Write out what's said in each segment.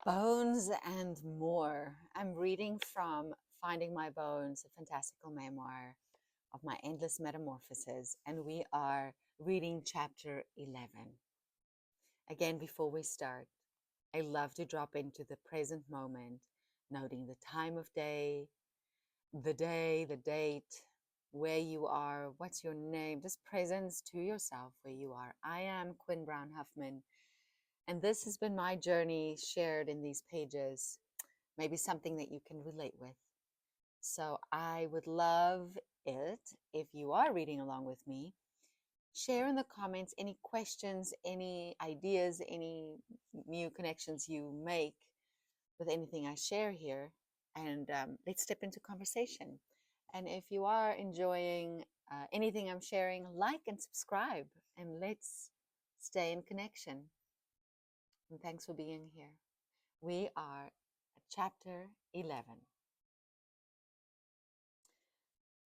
Bones and More. I'm reading from Finding My Bones, a fantastical memoir of my endless metamorphoses, and we are reading chapter 11. Again, before we start, I love to drop into the present moment, noting the time of day, the date, where you are, what's your name, just presence to yourself where you are. I am Quinne Brown Huffman, and this has been my journey shared in these pages, maybe something that you can relate with. So I would love it if you are reading along with me. Share in the comments any questions, any ideas, any new connections you make with anything I share here. And let's step into conversation. And if you are enjoying anything I'm sharing, like and subscribe, and let's stay in connection. And thanks for being here. We are at chapter 11.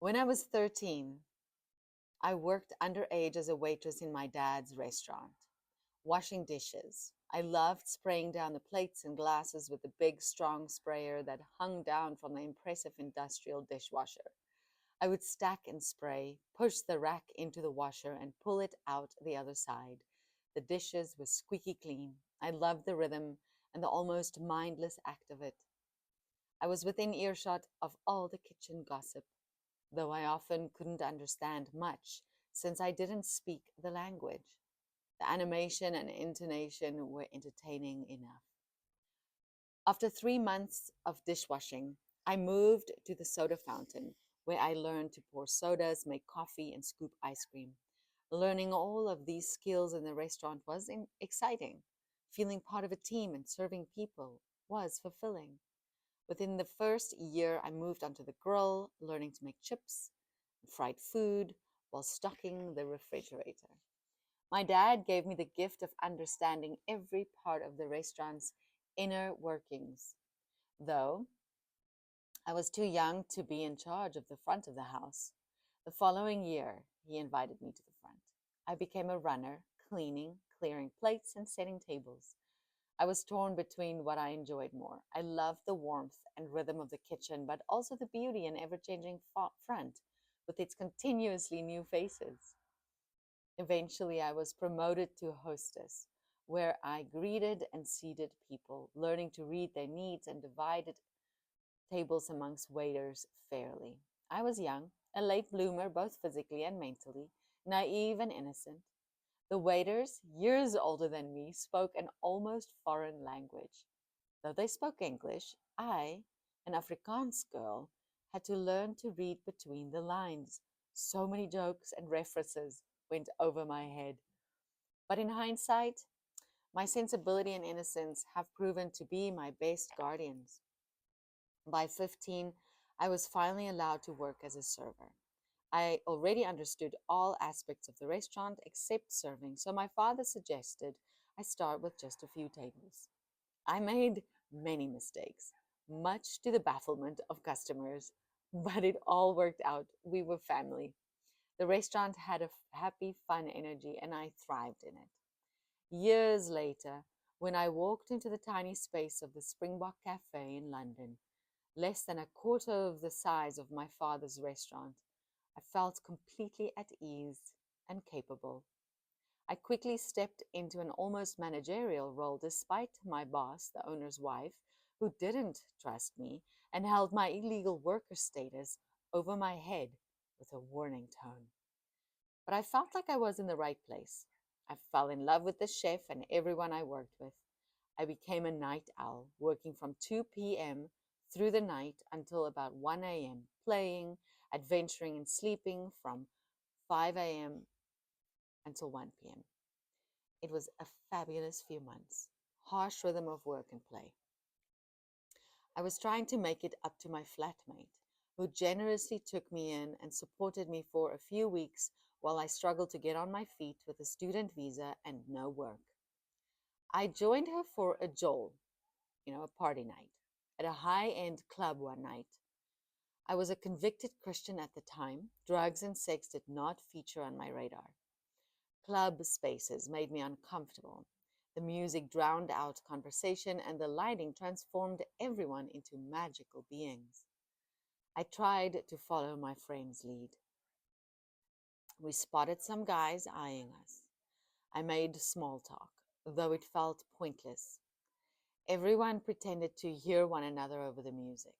When I was 13, I worked underage as a waitress in my dad's restaurant, washing dishes. I loved spraying down the plates and glasses with the big, strong sprayer that hung down from the impressive industrial dishwasher. I would stack and spray, push the rack into the washer, and pull it out the other side. The dishes were squeaky clean. I loved the rhythm and the almost mindless act of it. I was within earshot of all the kitchen gossip, though I often couldn't understand much since I didn't speak the language. The animation and intonation were entertaining enough. After 3 months of dishwashing, I moved to the soda fountain, where I learned to pour sodas, make coffee, and scoop ice cream. Learning all of these skills in the restaurant was exciting. Feeling part of a team and serving people was fulfilling. Within the first year, I moved onto the grill, learning to make chips and fried food while stocking the refrigerator. My dad gave me the gift of understanding every part of the restaurant's inner workings. Though I was too young to be in charge of the front of the house, the following year he invited me to the front. I became a runner, cleaning, clearing plates, and setting tables. I was torn between what I enjoyed more. I loved the warmth and rhythm of the kitchen, but also the beauty and ever changing front with its continuously new faces. Eventually, I was promoted to hostess, where I greeted and seated people, learning to read their needs and divided tables amongst waiters fairly. I was young, a late bloomer, both physically and mentally, naive and innocent. The waiters, years older than me, spoke an almost foreign language. Though they spoke English, I, an Afrikaans girl, had to learn to read between the lines. So many jokes and references went over my head. But in hindsight, my sensibility and innocence have proven to be my best guardians. By 15, I was finally allowed to work as a server. I already understood all aspects of the restaurant except serving, so my father suggested I start with just a few tables. I made many mistakes, much to the bafflement of customers, but it all worked out. We were family. The restaurant had a happy, fun energy, and I thrived in it. Years later, when I walked into the tiny space of the Springbok Cafe in London, less than a quarter of the size of my father's restaurant, I felt completely at ease and capable. I quickly stepped into an almost managerial role despite my boss, the owner's wife, who didn't trust me and held my illegal worker status over my head with a warning tone. But I felt like I was in the right place. I fell in love with the chef and everyone I worked with. I became a night owl, working from 2 p.m. through the night until about 1 a.m., playing, adventuring, and sleeping from 5 a.m. until 1 p.m. It was a fabulous few months. Harsh rhythm of work and play. I was trying to make it up to my flatmate, who generously took me in and supported me for a few weeks while I struggled to get on my feet with a student visa and no work. I joined her for a jol, a party night, at a high-end club one night. I was a convicted Christian at the time. Drugs and sex did not feature on my radar. Club spaces made me uncomfortable. The music drowned out conversation, and the lighting transformed everyone into magical beings. I tried to follow my friend's lead. We spotted some guys eyeing us. I made small talk, though it felt pointless. Everyone pretended to hear one another over the music,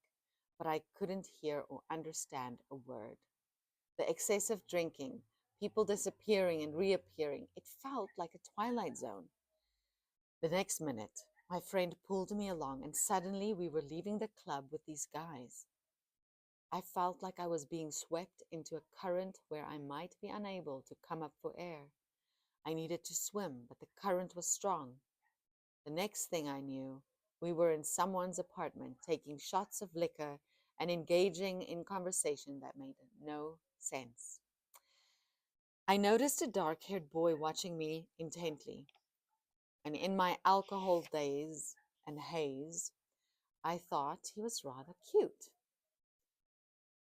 but I couldn't hear or understand a word. The excessive drinking, people disappearing and reappearing, it felt like a twilight zone. The next minute, my friend pulled me along, and suddenly we were leaving the club with these guys. I felt like I was being swept into a current where I might be unable to come up for air. I needed to swim, but the current was strong. The next thing I knew, we were in someone's apartment taking shots of liquor and engaging in conversation that made no sense. I noticed a dark-haired boy watching me intently, and in my alcohol daze and haze, I thought he was rather cute.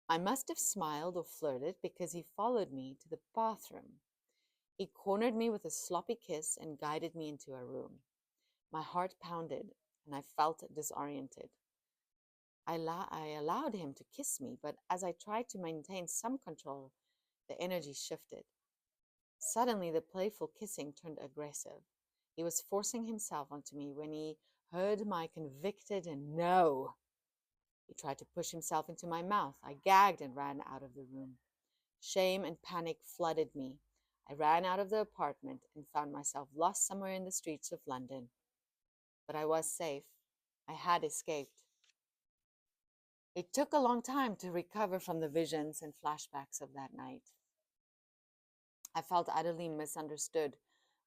I must have smiled or flirted because he followed me to the bathroom. He cornered me with a sloppy kiss and guided me into a room. My heart pounded and I felt disoriented. I allowed him to kiss me, but as I tried to maintain some control, the energy shifted. Suddenly, the playful kissing turned aggressive. He was forcing himself onto me when he heard my convicted no. He tried to push himself into my mouth. I gagged and ran out of the room. Shame and panic flooded me. I ran out of the apartment and found myself lost somewhere in the streets of London. But I was safe. I had escaped. It took a long time to recover from the visions and flashbacks of that night. I felt utterly misunderstood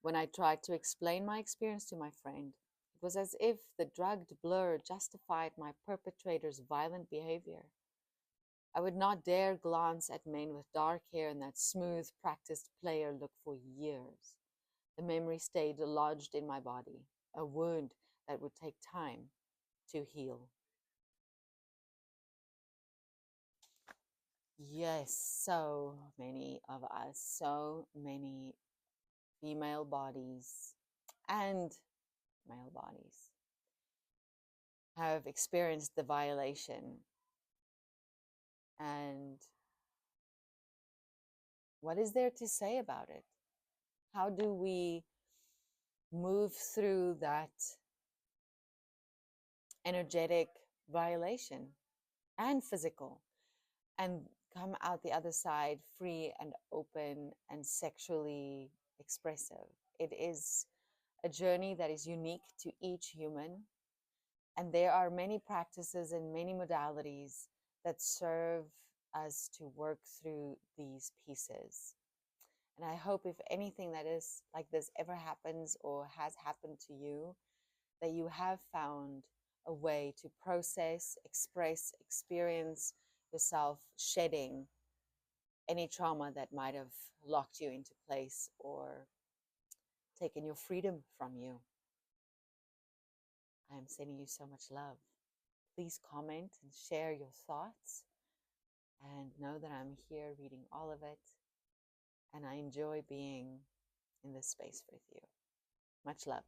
when I tried to explain my experience to my friend. It was as if the drugged blur justified my perpetrator's violent behavior. I would not dare glance at men with dark hair and that smooth, practiced player look for years. The memory stayed lodged in my body, a wound that would take time to heal. Yes, so many of us, so many female bodies and male bodies have experienced the violation. And what is there to say about it? How do we move through that energetic violation and physical and come out the other side free and open and sexually expressive? It is a journey that is unique to each human. And there are many practices and many modalities that serve us to work through these pieces. And I hope if anything that is like this ever happens or has happened to you, that you have found a way to process, express, experience yourself shedding any trauma that might have locked you into place or taken your freedom from you. I am sending you so much love. Please comment and share your thoughts, and know that I'm here reading all of it, and I enjoy being in this space with you. Much love.